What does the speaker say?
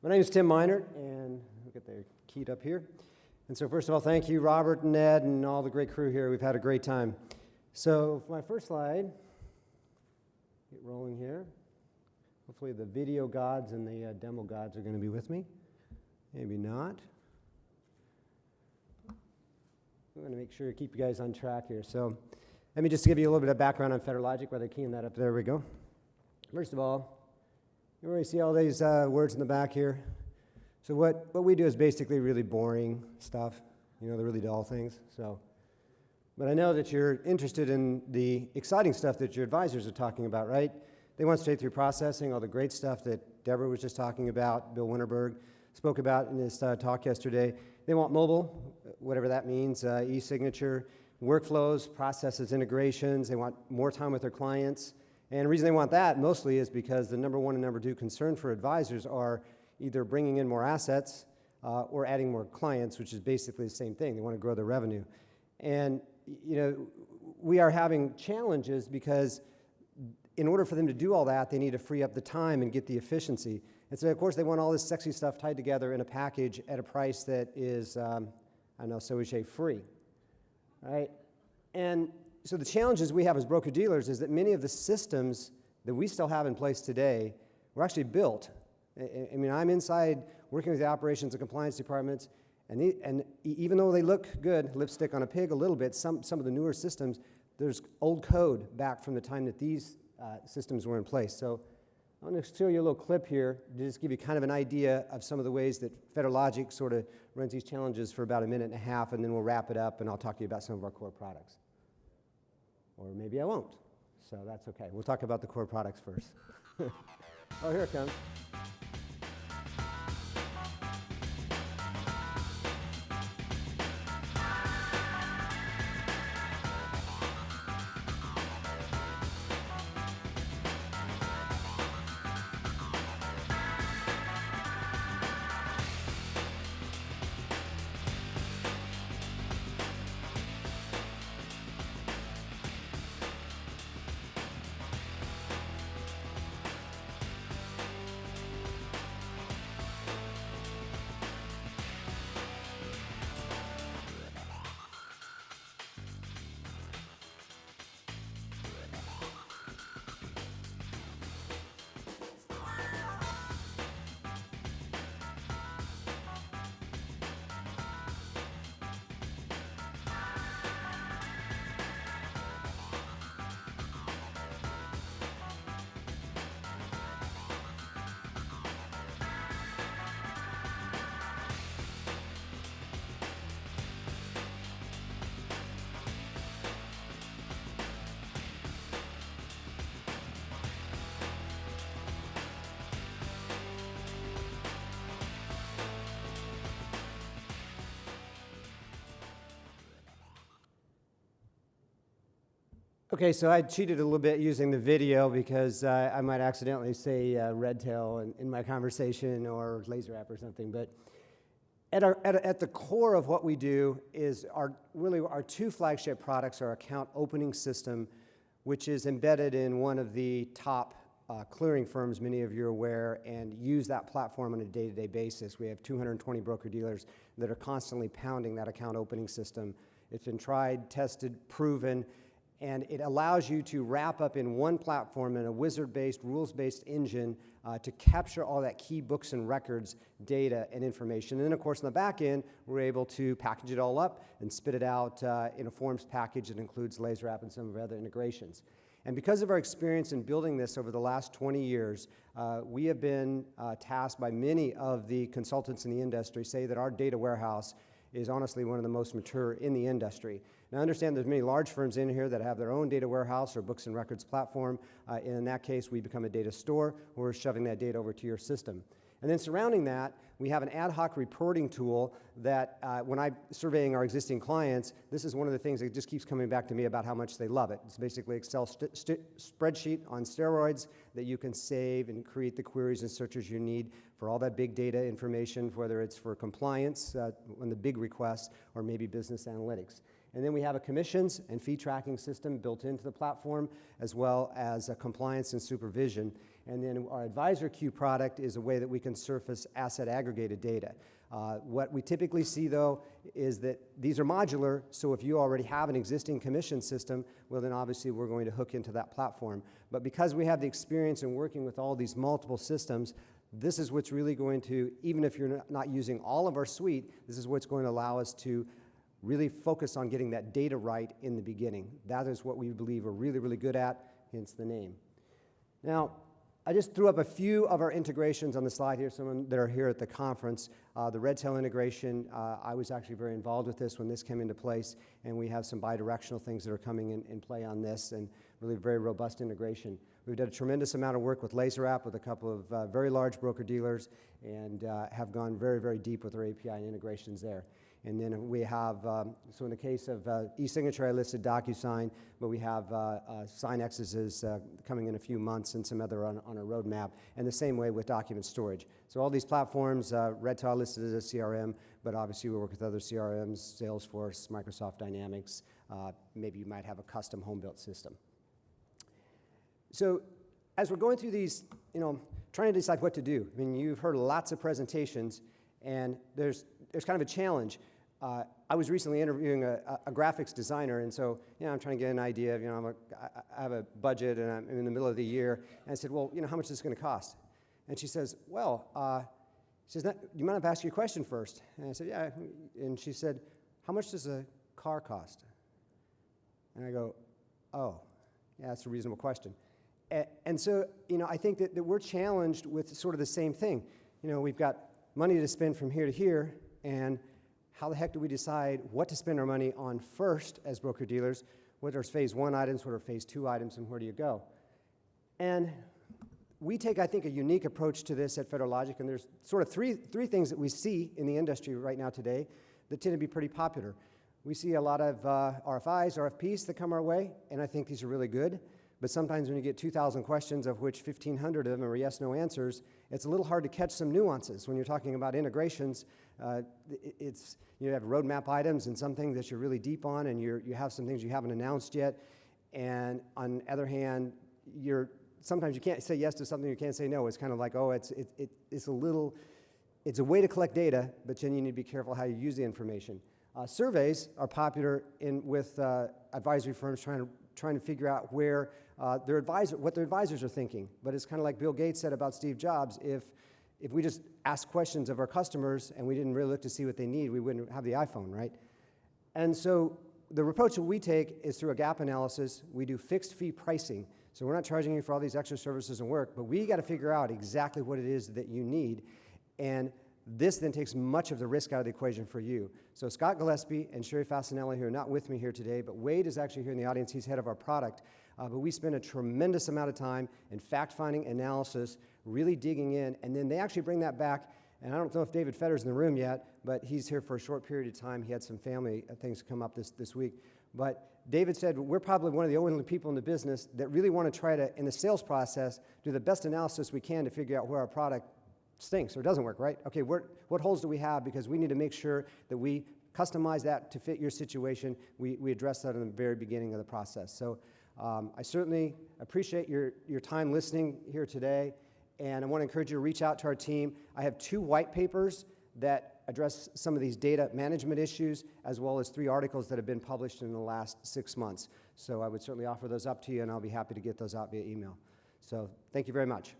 My name is Tim Minert, and we'll get the keyed up here. And so first of all, thank you, Robert and Ed and all the great crew here. We've had a great time. So for my first slide, get rolling here. Hopefully the video gods and the demo gods are going to be with me. Maybe not. I'm going to make sure to keep you guys on track here. So let me just give you a little bit of background on Fetter Logic while they're keying that up. There we go. First of all, you already see all these words in the back here. So what we do is basically really boring stuff, you know, the really dull things. But I know that you're interested in the exciting stuff that your advisors are talking about, right? They want straight-through processing, all the great stuff that Deborah was just talking about, Bill Winterberg spoke about in his talk yesterday. They want mobile, whatever that means, e-signature, workflows, processes, integrations. They want more time with their clients. And the reason they want that mostly is because the number one and number two concern for advisors are either bringing in more assets or adding more clients, which is basically the same thing. They want to grow their revenue. And, you know, we are having challenges because in order for them to do all that, they need to free up the time and get the efficiency. And so, of course, they want all this sexy stuff tied together in a package at a price that is, I know, so we say free, right? And so the challenges we have as broker-dealers is that many of the systems that we still have in place today were actually built. I mean, I'm inside working with the operations and compliance departments, and even though they look good, lipstick on a pig a little bit, some of the newer systems, there's old code back from the time that these systems were in place. So I'm going to show you a little clip here to just give you kind of an idea of some of the ways that Fetter Logic sort of runs these challenges for about a minute and a half, and then we'll wrap it up, and I'll talk to you about some of our core products. Or maybe I won't, so that's okay. We'll talk about the core products first. Oh, here it comes. Okay, so I cheated a little bit using the video because I might accidentally say red tail in my conversation or laser app or something. But at the core of what we do is our two flagship products, our account opening system, which is embedded in one of the top clearing firms, many of you are aware, and use that platform on a day-to-day basis. We have 220 broker-dealers that are constantly pounding that account opening system. It's been tried, tested, proven, and it allows you to wrap up in one platform in a wizard-based, rules-based engine to capture all that key books and records, data, and information. And then, of course, on the back end, we're able to package it all up and spit it out in a forms package that includes laser app and some of our other integrations. And because of our experience in building this over the last 20 years, we have been tasked by many of the consultants in the industry say that our data warehouse is honestly one of the most mature in the industry. Now, I understand there's many large firms in here that have their own data warehouse or books and records platform. In that case, we become a data store, where we're shoving that data over to your system. And then surrounding that, we have an ad hoc reporting tool that when I'm surveying our existing clients, this is one of the things that just keeps coming back to me about how much they love it. It's basically Excel spreadsheet on steroids that you can save and create the queries and searches you need for all that big data information, whether it's for compliance on the big requests or maybe business analytics. And then we have a commissions and fee tracking system built into the platform, as well as a compliance and supervision. And then our advisor queue product is a way that we can surface asset aggregated data. What we typically see, though, is that these are modular, so if you already have an existing commission system, well, then obviously we're going to hook into that platform. But because we have the experience in working with all these multiple systems, this is what's really going to, even if you're not using all of our suite, this is what's going to allow us to really focus on getting that data right in the beginning. That is what we believe we're really, really good at, hence the name. Now, I just threw up a few of our integrations on the slide here, some that are here at the conference. The Redtail integration, I was actually very involved with this when this came into place, and we have some bidirectional things that are coming in play on this, and really very robust integration. We've done a tremendous amount of work with LaserApp with a couple of very large broker-dealers, and have gone very, very deep with our API and integrations there. And then we have, so in the case of e-signature, I listed DocuSign, but we have SignX's is coming in a few months and some other on our roadmap, and the same way with document storage. So all these platforms, Redtail listed as a CRM, but obviously we work with other CRMs, Salesforce, Microsoft Dynamics, maybe you might have a custom home-built system. So as we're going through these, trying to decide what to do, I mean, you've heard lots of presentations, and there's kind of a challenge. I was recently interviewing a graphics designer, and so I'm trying to get an idea of, I have a budget, and I'm in the middle of the year, and I said, well, how much is this going to cost? And she says, well, do you mind if I ask you a question first? And I said, yeah. And she said, how much does a car cost? And I go, oh, yeah, that's a reasonable question. And so, I think that we're challenged with sort of the same thing. We've got money to spend from here to here, and how the heck do we decide what to spend our money on first as broker-dealers? What are phase 1 items, what are phase 2 items, and where do you go? And we take, I think, a unique approach to this at FetterLogic, and there's sort of three things that we see in the industry right now today that tend to be pretty popular. We see a lot of RFIs, RFPs that come our way, and I think these are really good. But sometimes when you get 2,000 questions, of which 1,500 of them are yes/no answers, it's a little hard to catch some nuances. When you're talking about integrations, you have roadmap items and some things that you're really deep on, and you have some things you haven't announced yet. And on the other hand, sometimes you can't say yes to something, you can't say no. It's kind of like, oh, it's a way to collect data, but then you need to be careful how you use the information. Surveys are popular with advisory firms trying to figure out where what their advisors are thinking. But it's kind of like Bill Gates said about Steve Jobs, if we just ask questions of our customers and we didn't really look to see what they need, we wouldn't have the iPhone, right? And so the approach that we take is through a gap analysis. We do fixed fee pricing. So we're not charging you for all these extra services and work, but we got to figure out exactly what it is that you need. And this then takes much of the risk out of the equation for you. So Scott Gillespie and Sherry Fasanelli, who are not with me here today, but Wade is actually here in the audience. He's head of our product. But we spend a tremendous amount of time in fact-finding analysis, really digging in, and then they actually bring that back. And I don't know if David Fetter's in the room yet, but he's here for a short period of time. He had some family things come up this week. But David said, we're probably one of the only people in the business that really want to try to, in the sales process, do the best analysis we can to figure out where our product stinks or doesn't work, right? Okay, what holes do we have? Because we need to make sure that we customize that to fit your situation. We address that in the very beginning of the process. So I certainly appreciate your time listening here today, and I want to encourage you to reach out to our team. I have 2 white papers that address some of these data management issues, as well as 3 articles that have been published in the last 6 months. So I would certainly offer those up to you, and I'll be happy to get those out via email. So thank you very much.